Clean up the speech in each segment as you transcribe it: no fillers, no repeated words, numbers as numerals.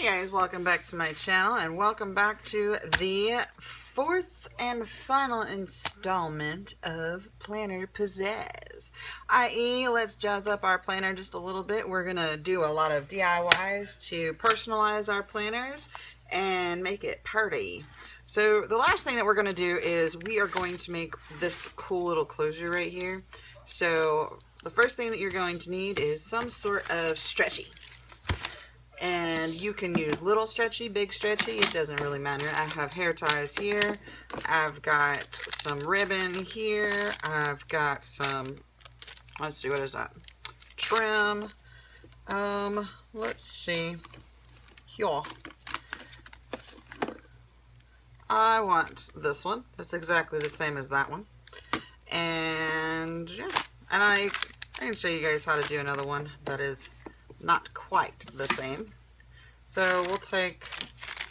guys, welcome back to my channel and welcome back to the fourth and final installment of Planner Pizzazz, i.e. let's jazz up our planner just a little bit. We're gonna do a lot of DIYs to personalize our planners and make it party. So the last thing that we're gonna do is we are going to make this cool little closure right here. So the first thing that you're going to need is some sort of stretchy. And you can use little stretchy, big stretchy, it doesn't really matter. I have hair ties here, I've got some ribbon here, I've got some, let's see, what is that? Trim. Let's see. Here. I want this one. It's exactly the same as that one. And yeah, and I can show you guys how to do another one that is not quite the same. So we'll take,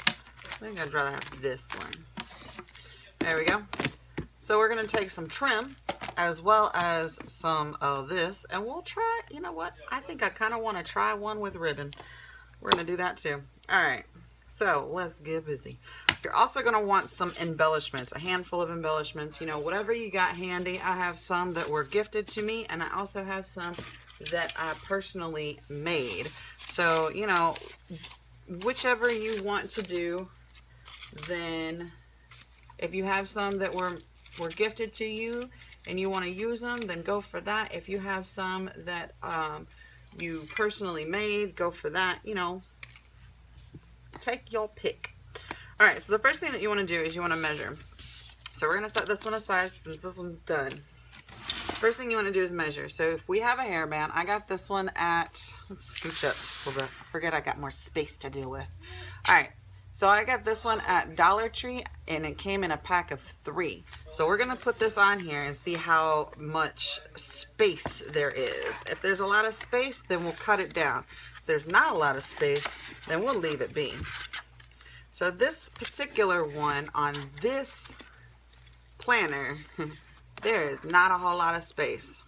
I think I'd rather have this one. There we go. So we're going to take some trim as well as some of this, and we'll try, you know what, I think I kind of want to try one with ribbon. We're going to do that too. Alright, so let's get busy. You're also going to want some embellishments, a handful of embellishments, you know, whatever you got handy. I have some that were gifted to me, and I also have some that I personally made. So, you know, whichever you want to do, then if you have some that were gifted to you and you want to use them, then go for that. If you have some that you personally made, go for that. You know, take your pick. All right, so the first thing that you want to do is you want to measure. So we're going to set this one aside since this one's done. First thing you want to do is measure. So if we have a hairband, I got this one at, let's scooch up just a little bit. I forget I got more space to deal with. Alright, so I got this one at Dollar Tree and it came in a pack of 3. So we're going to put this on here and see how much space there is. If there's a lot of space, then we'll cut it down. If there's not a lot of space, then we'll leave it be. So this particular one on this planner, there is not a whole lot of space,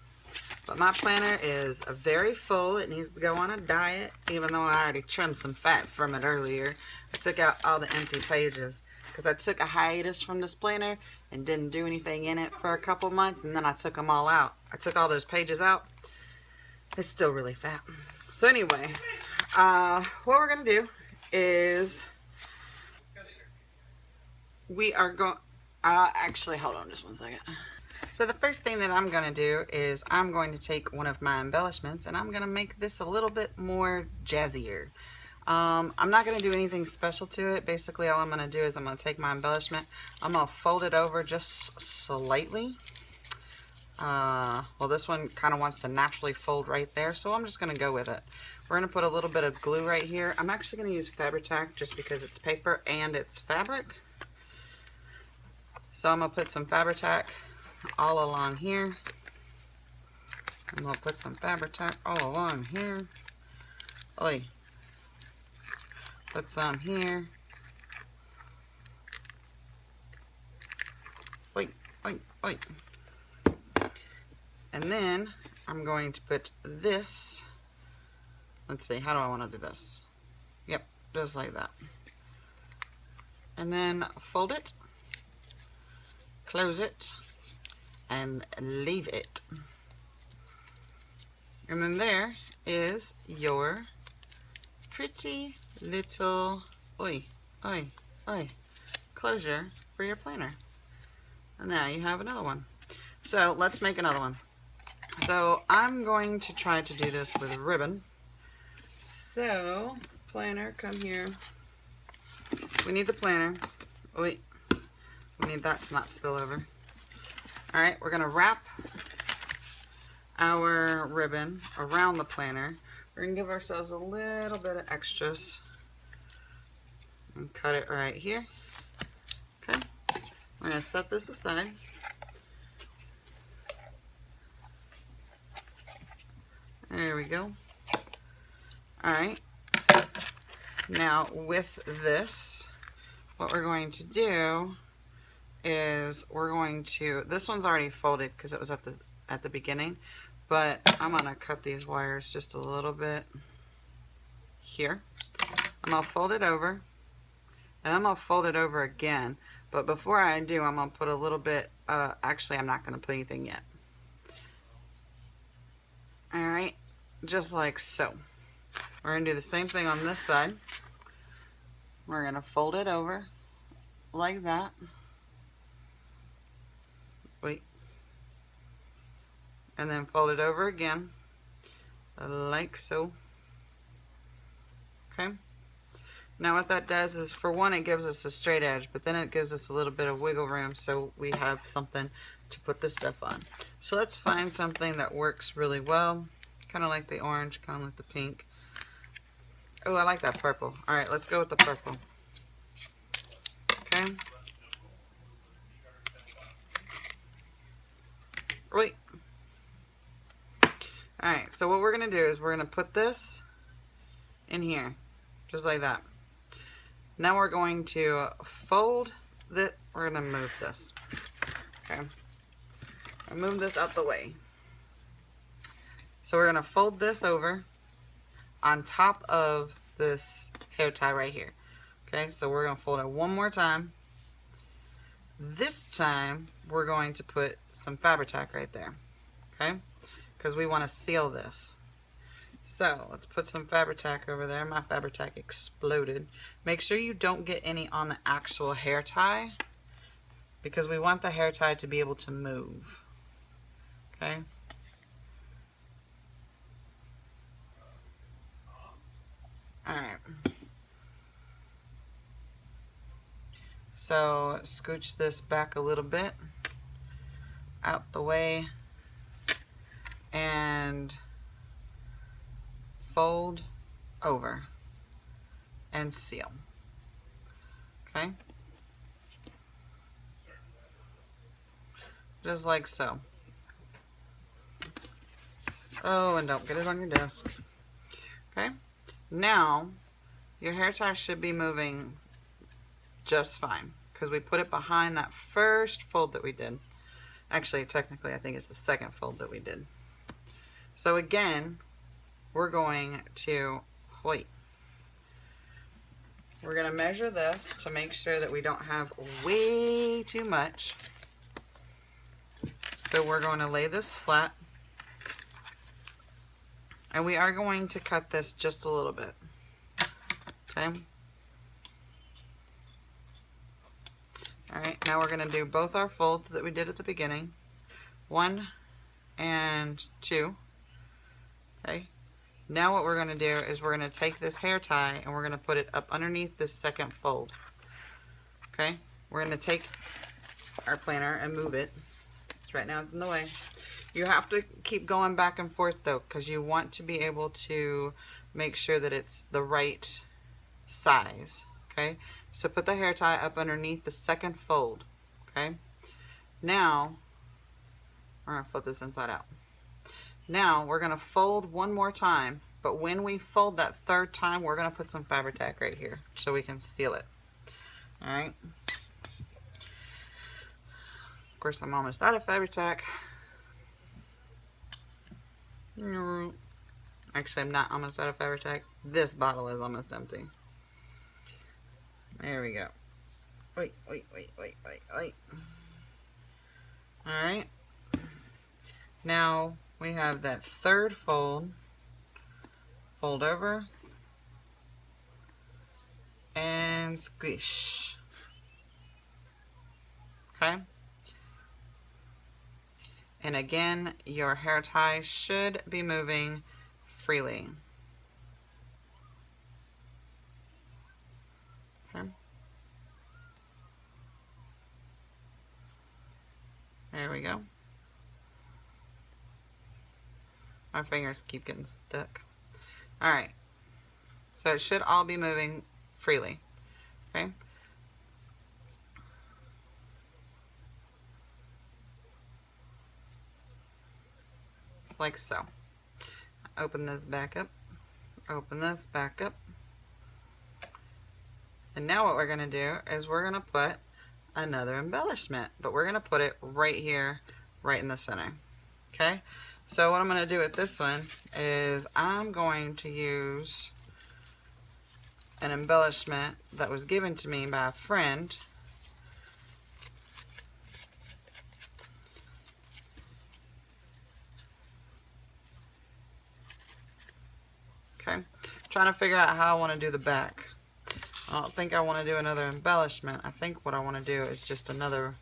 but my planner is very full. It needs to go on a diet, even though I already trimmed some fat from it earlier. I took out all the empty pages because I took a hiatus from this planner and didn't do anything in it for a couple months, and then I took them all out. I took all those pages out. It's still really fat. So anyway, what we're going to do is we are going, actually, hold on just one second. So the first thing that I'm going to do is I'm going to take one of my embellishments and I'm going to make this a little bit more jazzier. I'm not going to do anything special to it. Basically all I'm going to do is I'm going to take my embellishment, I'm going to fold it over just slightly. Well, this one kind of wants to naturally fold right there, so I'm just going to go with it. We're going to put a little bit of glue right here. I'm actually going to use Fabri-Tac just because it's paper and it's fabric. So I'm going to put some Fabri-Tac all along here. I'm going to put some Fabri-Tac all along here. Oi. Put some here. Oi, oi, oi. And then I'm going to put this, let's see, how do I want to do this? Yep, just like that. And then fold it, close it, and leave it. And then there is your pretty little closure for your planner. And now you have another one. So let's make another one. So I'm going to try to do this with ribbon. So planner, come here. We need the planner. We need that to not spill over. Alright, we're going to wrap our ribbon around the planner. We're going to give ourselves a little bit of extras. And cut it right here. Okay. We're going to set this aside. There we go. Alright. Now with this, what we're going to do is we're going to, this one's already folded because it was at the beginning, but I'm going to cut these wires just a little bit here. I'm going to fold it over, and I'm going to fold it over again. But before I do, I'm going to put a little bit, actually I'm not going to put anything yet. Alright, just like so. We're going to do the same thing on this side. We're going to fold it over like that. Wait. And then fold it over again, like so. Okay. Now what that does is, for one, it gives us a straight edge, but then it gives us a little bit of wiggle room so we have something to put the stuff on. So let's find something that works really well. Kind of like the orange, kind of like the pink. Oh, I like that purple. Alright, let's go with the purple. Okay. Wait. Alright, so what we're going to do is we're going to put this in here. Just like that. Now we're going to fold this. We're going to move this. Okay. I'll move this out the way. So we're going to fold this over on top of this hair tie right here. Okay, so we're going to fold it one more time. This time we're going to put some Fabri-Tac right there. Okay, because we want to seal this. So let's put some Fabri-Tac over there. My Fabri-Tac exploded. Make sure you don't get any on the actual hair tie, because we want the hair tie to be able to move. Okay. Alright. So scooch this back a little bit out the way and fold over and seal. Okay, just like so. Oh, and don't get it on your desk. Okay, now your hair tie should be moving just fine because we put it behind that first fold that we did. Actually, technically I think it's the second fold that we did. So again, we're going to wait. We're going to measure this to make sure that we don't have way too much. So we're going to lay this flat. And we are going to cut this just a little bit. Okay. Alright, now we're going to do both our folds that we did at the beginning. 1 and 2. Okay. Now what we're going to do is we're going to take this hair tie and we're going to put it up underneath this second fold. Okay. We're going to take our planner and move it. Because right now it's in the way. You have to keep going back and forth though, because you want to be able to make sure that it's the right size. Okay. So put the hair tie up underneath the second fold. Okay. Now we're going to flip this inside out. Now we're going to fold one more time, but when we fold that third time, we're going to put some Fabri-Tac right here so we can seal it. Alright. Of course, I'm almost out of Fabri-Tac. Actually, I'm not almost out of Fabri-Tac. This bottle is almost empty. There we go. Wait. Alright. Now we have that third fold. Fold over. And squish. Okay. And again, your hair tie should be moving freely. Okay. There we go. My fingers keep getting stuck. Alright. So it should all be moving freely. Okay. Like so. Open this back up. Open this back up. And now what we're going to do is we're going to put another embellishment. But we're going to put it right here, right in the center. Okay. So what I'm going to do with this one is I'm going to use an embellishment that was given to me by a friend. Okay, trying to figure out how I want to do the back. I don't think I want to do another embellishment. I think what I want to do is just another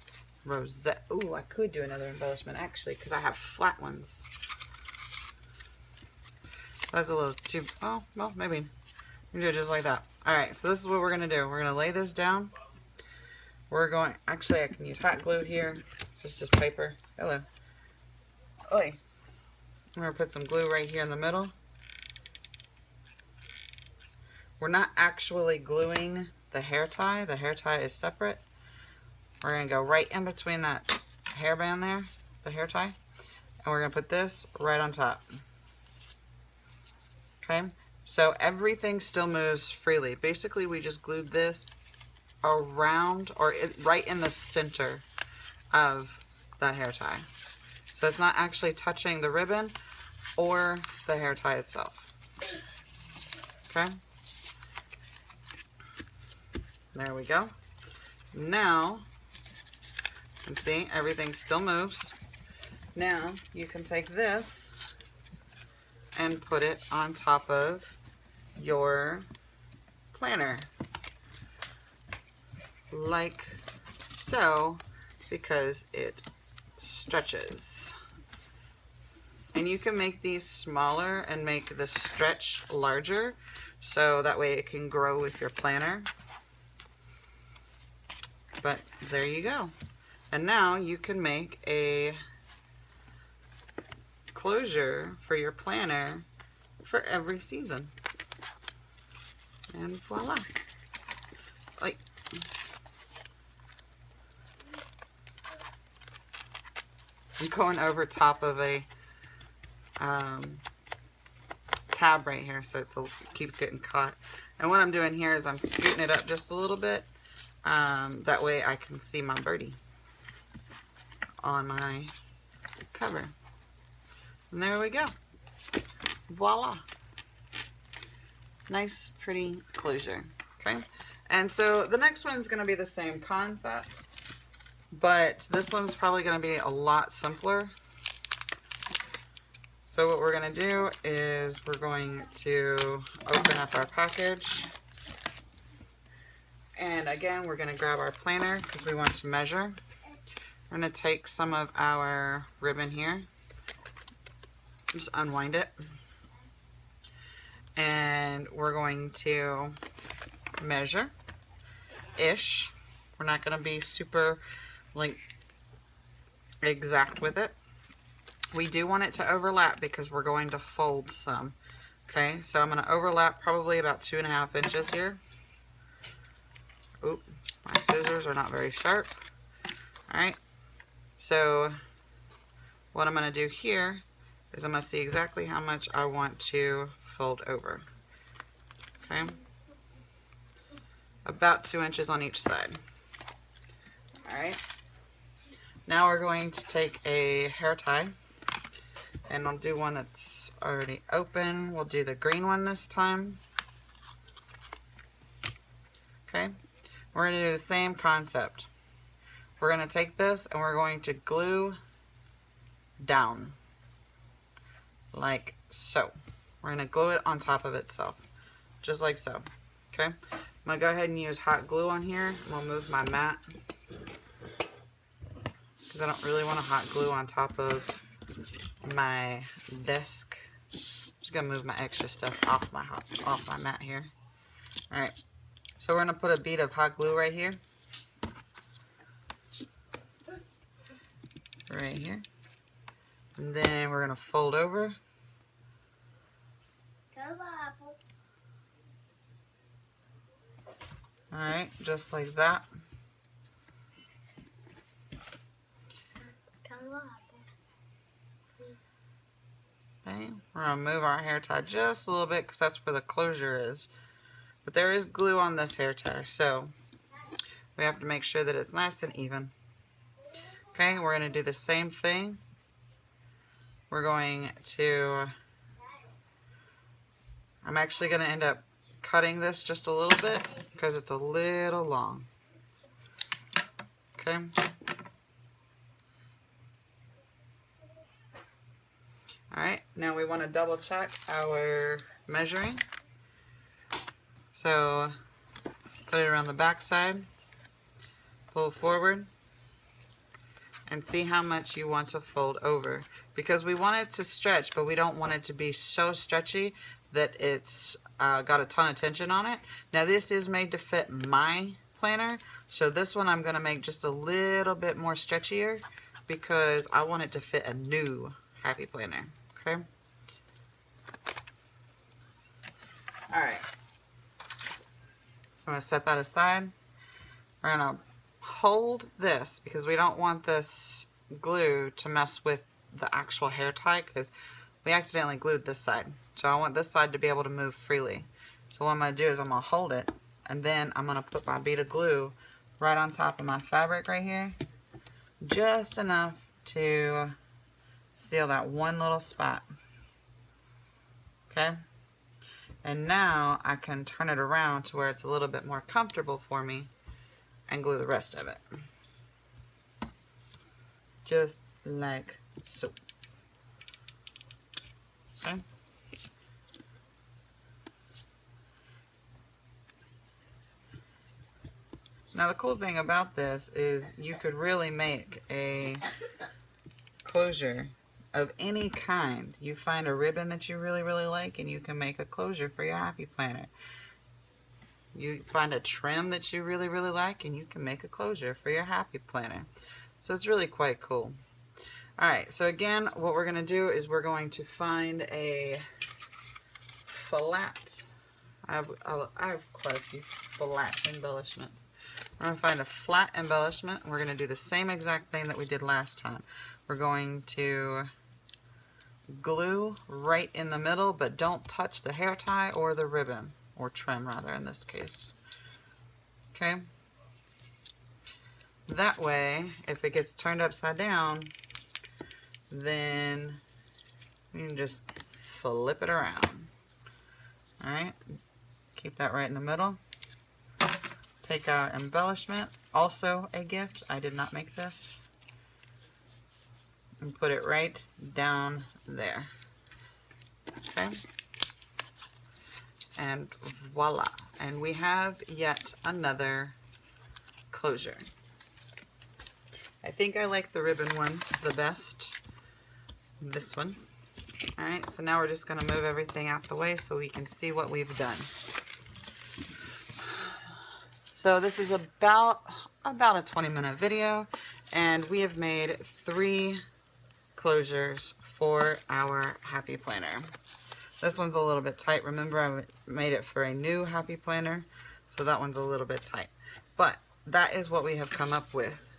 rosette. Ooh, I could do another embellishment actually, because I have flat ones. That's a little too, oh, well, maybe. You can do it just like that. Alright, so this is what we're going to do. We're going to lay this down. We're going, actually I can use hot glue here. So it's just paper. Hello. Oi. I'm going to put some glue right here in the middle. We're not actually gluing the hair tie. The hair tie is separate. We're going to go right in between that hairband there, the hair tie. And we're going to put this right on top. Okay, so everything still moves freely. Basically, we just glued this around, or right in the center of that hair tie. So it's not actually touching the ribbon or the hair tie itself. Okay. There we go. Now, you can see everything still moves. Now, you can take this and put it on top of your planner. Like so, because it stretches. And you can make these smaller and make the stretch larger, so that way it can grow with your planner. But there you go. And now you can make a closure for your planner for every season. And voila. Like, I'm going over top of a tab right here, so it keeps getting caught. And what I'm doing here is I'm scooting it up just a little bit. That way I can see my birdie on my cover. And there we go. Voila. Nice, pretty closure. Okay. And so the next one's going to be the same concept, but this one's probably going to be a lot simpler. So what we're going to do is we're going to open up our package. And again, we're going to grab our planner because we want to measure. We're going to take some of our ribbon here. Just unwind it. And we're going to measure-ish. We're not going to be super like exact with it. We do want it to overlap because we're going to fold some. Okay, so I'm going to overlap probably about 2.5 inches here. Oop, my scissors are not very sharp. Alright, so what I'm going to do here is I'm going to see exactly how much I want to fold over. Okay, about 2 inches on each side. Alright, now we're going to take a hair tie, and I'll do one that's already open. We'll do the green one this time. Okay, we're going to do the same concept. We're going to take this and we're going to glue down like so. We're going to glue it on top of itself, just like so. Okay, I'm going to go ahead and use hot glue on here. I'm going to move my mat because I don't really want to hot glue on top of my desk. I'm just going to move my extra stuff off my mat here. Alright, so we're going to put a bead of hot glue right here. Right here. And then we're going to fold over. Alright, just like that. Okay, we're going to move our hair tie just a little bit because that's where the closure is. But there is glue on this hair tie, so we have to make sure that it's nice and even. Okay, we're going to do the same thing. We're going to, I'm actually going to end up cutting this just a little bit because it's a little long. Okay. Alright, now we want to double check our measuring. So put it around the back side, pull forward, and see how much you want to fold over. Because we want it to stretch, but we don't want it to be so stretchy that it's got a ton of tension on it. Now this is made to fit my planner, so this one I'm going to make just a little bit more stretchier because I want it to fit a new Happy Planner. Okay. Alright. So I'm going to set that aside. We're going to hold this because we don't want this glue to mess with the actual hair tie because we accidentally glued this side. So I want this side to be able to move freely. So what I'm going to do is I'm going to hold it, and then I'm going to put my bead of glue right on top of my fabric right here. Just enough to seal that one little spot. Okay? And now I can turn it around to where it's a little bit more comfortable for me and glue the rest of it. Just like so. Okay? Now the cool thing about this is you could really make a closure of any kind. You find a ribbon that you really like and you can make a closure for your Happy Planner. You find a trim that you really like and you can make a closure for your Happy Planner. So it's really quite cool. Alright, so again what we're going to do is we're going to find a flat. I have quite a few flat embellishments. We're going to find a flat embellishment. We're going to do the same exact thing that we did last time. We're going to glue right in the middle, but don't touch the hair tie or the ribbon, or trim rather in this case. Okay? That way, if it gets turned upside down, then you can just flip it around. Alright? Keep that right in the middle. Take our embellishment, also a gift. I did not make this. And put it right down there. Okay? And voila. And we have yet another closure. I think I like the ribbon one the best. This one. Alright, so now we're just going to move everything out the way so we can see what we've done. So this is about a 20-minute video, and we have made 3 closures for our Happy Planner. This one's a little bit tight. Remember, I made it for a new Happy Planner, so that one's a little bit tight. But that is what we have come up with.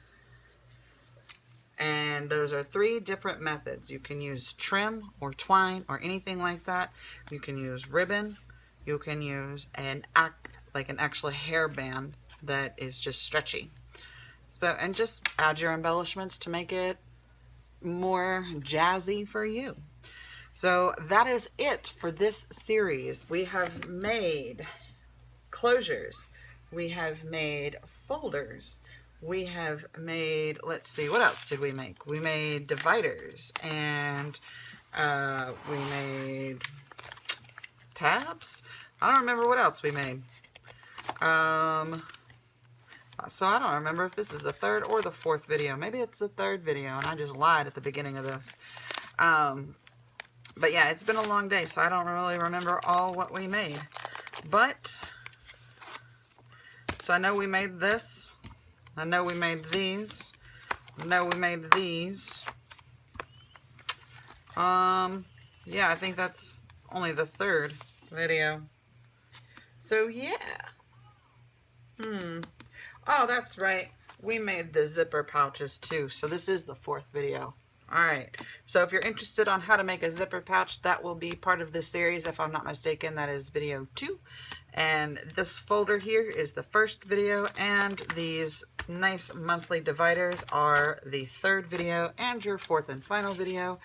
And those are 3 different methods. You can use trim or twine or anything like that. You can use ribbon. You can use an actual hairband that is just stretchy. So, and just add your embellishments to make it more jazzy for you. So that is it for this series. We have made closures. We have made folders. We have made, let's see, what else did we make? We made dividers, and we made tabs. I don't remember what else we made. So I don't remember if this is the 3rd or the 4th video. Maybe it's the 3rd video, and I just lied at the beginning of this. But yeah, it's been a long day, so I don't really remember all what we made. But, so I know we made this. I know we made these. I know we made these. Yeah, I think that's only the 3rd video. So yeah. Oh, that's right. We made the zipper pouches too. So this is the 4th video. Alright. So if you're interested on how to make a zipper pouch, that will be part of this series. If I'm not mistaken, that is video 2. And this folder here is the 1st video. And these nice monthly dividers are the 3rd video and your 4th and final video.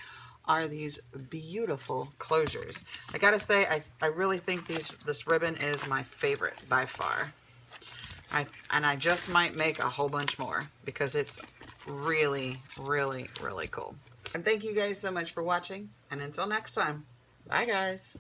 are these beautiful closures. I gotta say, I really think this ribbon is my favorite by far. I just might make a whole bunch more because it's really, really, really cool. And thank you guys so much for watching. And until next time, bye guys.